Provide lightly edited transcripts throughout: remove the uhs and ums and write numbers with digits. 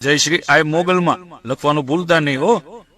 જય શ્રી આય મોગલમાં લખવાનું ભૂલતા નહીં હો.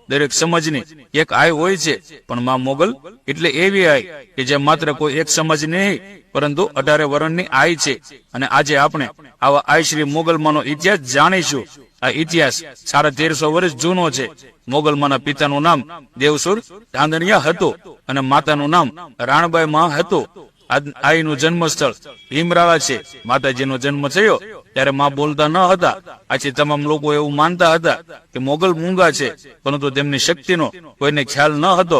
દરેક સમાજની એક આય હોય છે, પણ માં મોગલ એટલે એવી આય કે જે માત્ર કોઈ એક સમાજ નહીં પરંતુ 18 વર્ષની આય છે. અને આજે આપણે આવા આય શ્રી મોગલમાંનો ઇતિહાસ જાણીશું. આ ઇતિહાસ 1350 વર્ષ જૂનો છે. મોગલમાંના પિતાનું નામ દેવસુર ધાંધણિયા હતું અને માતાનું નામ રાણબાઈ માં હતું. આઈનું જન્મસ્થળ ભીમરાળા છે. માતાજીનો જન્મ થયો ત્યારે માં બોલતા ન હતા. આથી તમામ લોકો એવું માનતા હતા કે મોગલ મૂંગા છે, પરંતુ તેમની શક્તિનો કોઈને ખ્યાલ ન હતો.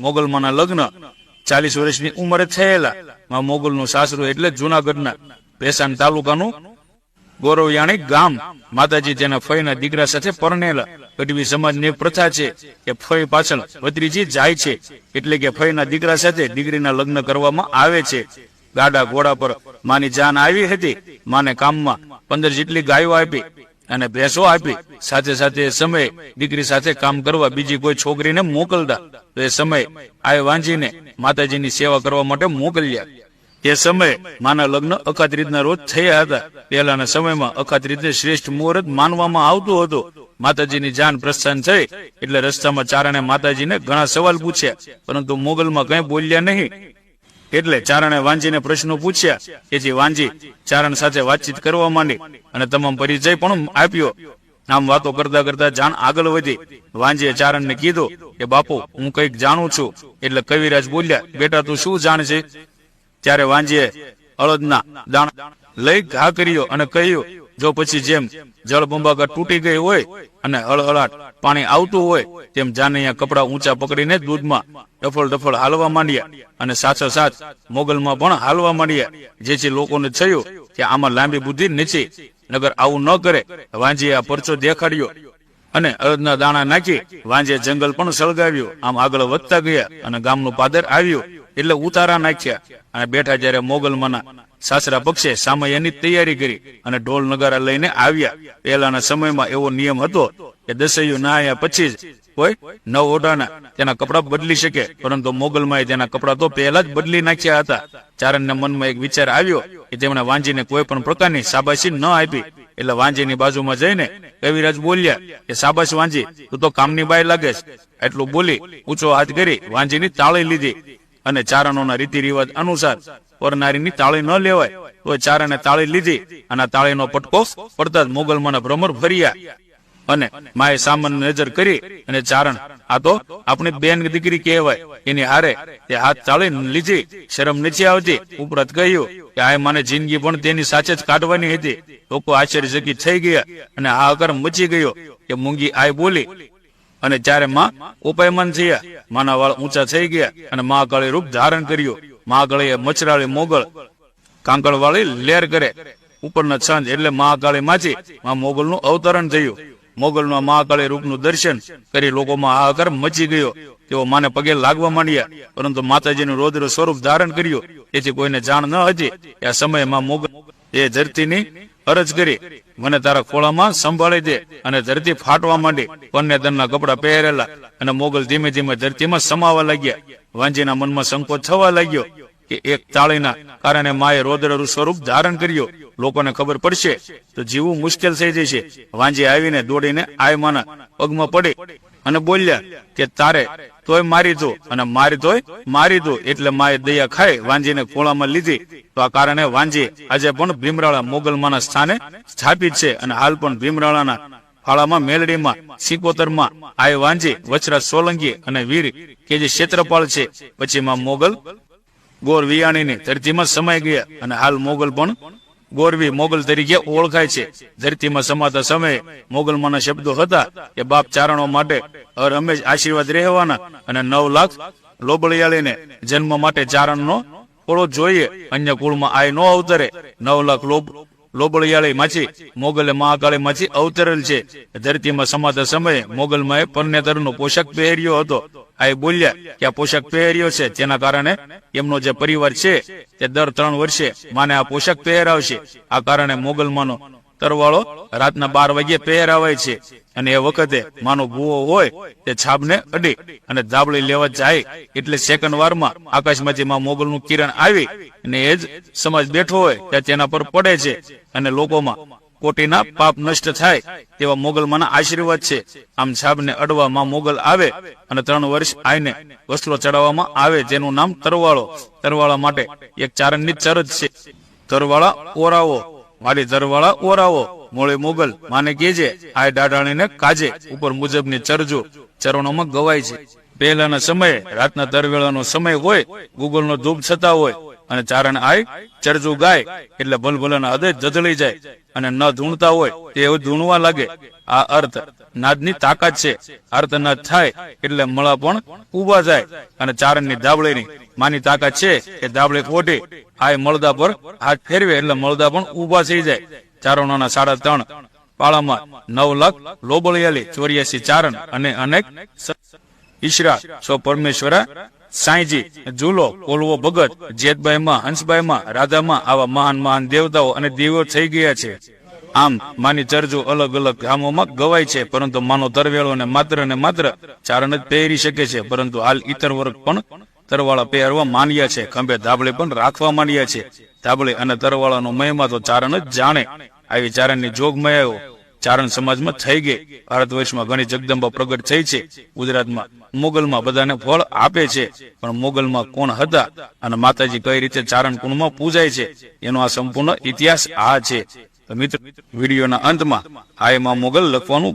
મોગલમાંના લગ્ન 40 વર્ષની ઉંમરે થયેલા. માં મોગલનું સાસરું એટલે જૂનાગઢના ભેસાણ તાલુકાનું ગોરવયાણી ગામ. માતાજી તેના ફઈના દીકરા સાથે પરણેલા. ગઢવી સમાજની એક પ્રથા છે કે ફઈ પાછળ ભત્રીજી જાય છે, એટલે કે ફઈના દીકરા સાથે દીકરીના લગ્ન કરવામાં આવે છે. ગાડા ઘોડા પર માની જાન આવી હતી. માને કામમાં 15 જેટલી ગાયો આપી અને ભેંસો આપી. સાથે સાથે એ સમયે દીકરી સાથે કામ કરવા બીજી કોઈ છોકરીને મોકલતા. તો એ સમયે આ વાંજીને માતાજીની સેવા કરવા માટે મોકલ્યા. તે સમયે માના લગ્ન અખાત રીતના રોજ થયા હતા. પહેલાના સમયમાં અખાત રીતને શ્રેષ્ઠ મુહૂર્ત માનવામાં આવતું હતું. માતાજીની જાન પ્રસ્થાન થઈ એટલે રસ્તામાં ચારણે માતાજીને ઘણા સવાલ પૂછ્યા, પરંતુ મોગલમાં કંઈ બોલ્યા નહીં. એટલે ચારણે વાંજીને પ્રશ્નો પૂછ્યા. એથી વાંજી ચારણ સાથે વાતચીત કરવા માંડી અને તમામ પરિચય પણ આપ્યો. આમ વાતો કરતા કરતા જાણ આગળ વધી. વાંજીએ ચારણને કીધું કે બાપુ, હું કંઈક જાણું છું. એટલે કવિરાજ બોલ્યા, બેટા તું શું જાણે છે? ત્યારે વાંજીએ અળદના દાણા લઈ ઘા કર્યો અને કહ્યું, જો પછી જેમ જળબંબાકાર તૂટી ગઈ હોય અને હળહળાટ પાણી આવતું હોય તેમ જાનૈયા કપડા ઊંચા પકડીને દૂધમાં ડફળ ડફળ હાલવા માંડ્યા અને સાથોસાથ મોગલમાં પણ હાલવા માંડ્યા. જેથી લોકોને થયું કે આમાં લાંબી બુદ્ધિ નીચી, નગર આવું ન કરે. વાંજીએ આ પરચો દેખાડ્યો અને અળદના દાણા નાખી વાંજીએ જંગલ પણ સળગાવ્યું. આમ આગળ વધતા ગયા અને ગામનું પાદર આવ્યું એટલે ઉતારા નાખ્યા. અને બેઠા જ્યારે મોગલમાંના સાસરા પક્ષે સામૈયાની તૈયારી કરી અને ઢોલ નગારા લઈને આવ્યા. પહેલાના સમયમાં એવો નિયમ હતો કે દસૈયું નાહ્યા પછી જ કોઈ નવ ઓઢાના તેના કપડા બદલી શકે, પરંતુ મોગલમાં તેના કપડા તો પહેલા જ બદલી નાખ્યા હતા. ચારણના મનમાં એક વિચાર આવ્યો કે તેમણે વાંજીને કોઈ પણ પ્રકારની શાબાશી ન આપી. એટલે વાંજીની બાજુમાં જઈને કવિરાજ બોલ્યા કે શાબાશ વાંજી, તું તો કામની બાઈ લાગે છે. એટલું બોલી ઊંચો હાથ કરી વાંજીની તાળી લીધી. અને ચારણોના રીતિ રિવાજ અનુસાર પરનારીની તાળી ન લેવાય, તો ચારણે તાળી લીધી અને તાળીનો પટકો પડતા જ મોગલમાંના ભ્રમર ફર્યા. અને માએ સામાન્ય નજર કરી અને ચારણ, આ તો આપણી બેન દીકરી કહેવાય, એની હારે તે હાથ તાળી લીધી. શરમ નથી આવતી? ઉપરાંત કહ્યું કે આ માને જિંદગી પણ તેની સાથે જ કાઢવાની હતી. લોકો આશ્ચર્યચકિત થઈ ગયા અને હાહાકાર મચી ગયો કે મૂંગી આય બોલી. અને જ્યારે માં ઉપાયમાન થયા, માના વાળ ઊંચા થઈ ગયા અને મહાકાળી રૂપ ધારણ કર્યું. મહાકાળીએ મચરાળી મોગલ કાંકળ વાળી લહેર કરે ઉપરના છંદ એટલે મહાકાળી માંથી માં મોગલનું અવતરણ થયું. મોગલના મહાકાળી રૂપનું દર્શન કરી લોકોમાં હાહાકાર મચી ગયો. તેઓ માને પગે લાગવા માંડ્યા, પરંતુ માતાજીનું રૌદ્ર સ્વરૂપ ધારણ કર્યું. તેથી કોઈને જાણ ન હતી કે આ સમયે માં મોગલ એ ધરતીની અરજ કરી, મને તારા ખોળામાં સંભાળી દે. અને ધરતી ફાટવા માંડી. કન્યાદાનના કપડા પહેરેલા અને મોગલ ધીમે ધીમે ધરતીમાં સમાવા લાગ્યા. વાંજીના મનમાં સંકોચ થવા લાગ્યો કે એક તાળીના કારણે માએ રૌદ્ર સ્વરૂપ ધારણ કર્યું. લોકોને ખબર પડશે તો જીવવું મુશ્કેલ થઈ જશે. વાંજી આવીને દોડીને આયમાના પગમાં પડી અને બોલ્યા કે તારે તોય મારી દો અને મારી તોય મારી દો. એટલે માએ દયા ખાઈ વાંજીને ખોળામાં લીધી. તો આ કારણે વાંજી આજે પણ ભીમરાળા મોગલમાંના સ્થાને સ્થાપિત છે. અને હાલ પણ ભીમરાળાના ફાળામાં મેલડીમાં સિકોતરમાં આય વાંજી, વચરાજ સોલંકી અને વીર કે જે ક્ષેત્રપાળ છે. પછી માં મોગલ ગોર વિયાણીની ધરતીમાં સમાઈ ગયા અને હાલ મોગલ પણ ગોરવી મોગલ તરીકે ઓળખાય છે. ધરતીમાં સમાતા સમયે મોગલમાંના શબ્દો હતા કે બાપ ચારણો માટે હર હંમેશ આશીર્વાદ રહેવાના અને 9 લાખ લોબળિયાળીને જન્મ માટે ચારણનો થોડો જોઈએ, અન્ય કુળમાં આય નો અવતરે. 9 લાખ લોબળિયાળી માંથી મોગલે મહાકાળી માંથી અવતરેલ છે. ધરતીમાં સમાતા સમયે મોગલમાં પરનેતરનો પોશાક પહેર્યો હતો. આ બોલ્યા કે આ પોશાક પહેર્યો છે, તેના કારણે એમનો જે પરિવાર છે તે દર 3 વર્ષે માને આ પોશાક પહેરાવશે. આ કારણે મોગલમાંનો તરવાળો રાતના 12 વાગ્યે પહેરાવાય છે. અને એ વખતે માનો ભૂવો હોય તે છાબને અડી અને ધાબળી લેવા જાય એટલે સેકન્ડ વારમાં આકાશમાંથી માં મોગલનું કિરણ આવી અને એ જ સમાજ બેઠો હોય ત્યાં તેના પર પડે છે અને લોકોમાં કોટીના પાપ નષ્ટ થાય તેવા મોગલમાંના આશીર્વાદ છે. આમ છાબને અડવા માં મોગલ આવે અને 3 વર્ષ આઈને વસ્ત્રો ચડાવવામાં આવે, જેનું નામ તરવાળો. તરવાળા માટે એક ચારણની ચરજ છે. તરવાળા ઓરાવો, મારી તરવાળા ઓરાવો, મોળે મોગલ માને કેજે, આ દાડાણીને કાજે. ઉપર મુજબની ચરજો ચરણોમાં ગવાય છે. પહેલાના સમયે રાતના તરવેળાનો સમય હોય, ગુગલનો ધૂપ છતા હોય અને ચારણ આય ચરજુ ગાય એટલે ભલભલાના હૃદય જજળી જાય અને ન ધૂણતા હોય તે એવું ધૂણવા લાગે. આ અર્થ નાદની તાકાત છે. અર્થનાદ થાય એટલે મળા પણ ઉભા જાય અને ચારણની ધાબળીની માની તાકાત છે કે ધાબળે કોટી આય મળદા પર હાથ ફેરવે એટલે મળદા પણ ઉભા થઈ જાય. ચારણોના 3.5 પાળામાં 9 લાખ લોબળિયાલી 84 ચારણ અને અનેક ઈશરા સો પરમેશ્વરા સાંઈજી, ઝૂલો, કોલવો ભગત, જેતબાઈમાં, હંસબાઈમાં, રાધામાં આવા મહાન મહાન દેવતાઓ અને દેવો થઈ ગયા છે. આમ માની ચરજો અલગ અલગ ગામોમાં ગવાય છે, પરંતુ માનો તરવેળો ને માત્ર ચારણ જ પહેરી શકે છે. પરંતુ હાલ ઇતર વર્ગ પણ તરવાળા પહેરવા માંડ્યા છે. ખંભે ધાબળે પણ રાખવા માંડ્યા છે. ધાબળે અને તરવાળાનો મહિમા તો ચારણ જ જાણે. આવી ચારણની જોગમયાઓ ચારણ સમાજમાં થઈ ગઈ. ભારત વર્ષમાં ઘણી જગદંબા પ્રગટ થઈ છે. ગુજરાતમાં મોગલમાં બધાને ફળ આપે છે, પણ મોગલમાં કોણ હતા અને માતાજી કઈ રીતે ચારણ કુંડમાં પૂજાય છે એનો આ સંપૂર્ણ ઇતિહાસ આ છે. તો મિત્રો, વિડીયોના અંતમાં આ એમાં મોગલ લખવાનું